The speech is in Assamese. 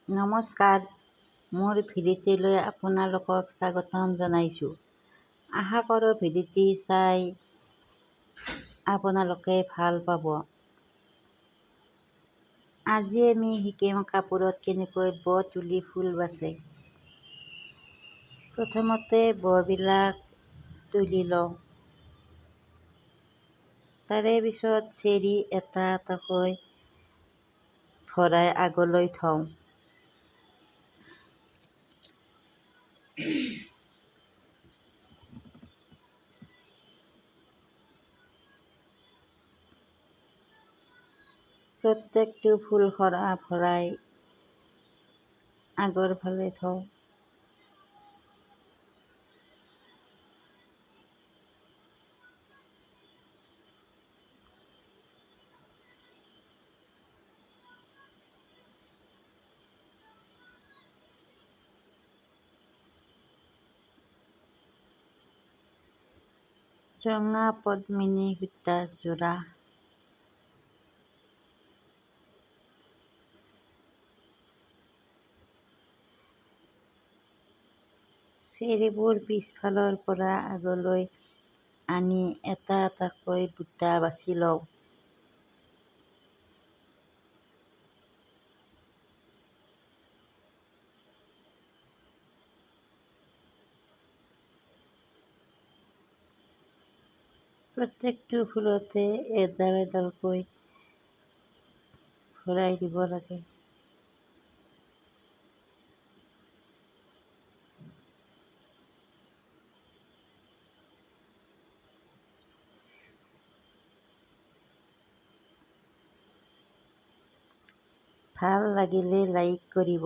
নমস্কাৰ, মোৰ ভিডিঅ'টোলৈ আপোনালোকক স্বাগতম জনাইছোঁ। আশা কৰোঁ ভিডিঅ'টি চাই আপোনালোকে ভাল পাব। আজি আমি শিকিম কাপোৰত কেনেকৈ ব-তুলি ফুল বাচে। প্ৰথমতে বিলাক তুলি লওঁ। তাৰে পিছত চেৰি এটা এটাকৈ ভৰাই আগলৈ থওঁ। প্ৰত্যেকটো ফুল ভৰাই আগৰ ফালে থওঁ। ৰঙা পদ্মিনী সূতা যোৰা। চেৰিবোৰ পিছফালৰ পৰা আগলৈ আনি এটা এটাকৈ বুটা বাছি লওঁ। প্ৰত্যেকটো ফুলতে এডাল এডালকৈ ভৰাই দিব লাগে। ভাল লাগিলে লাইক কৰিব।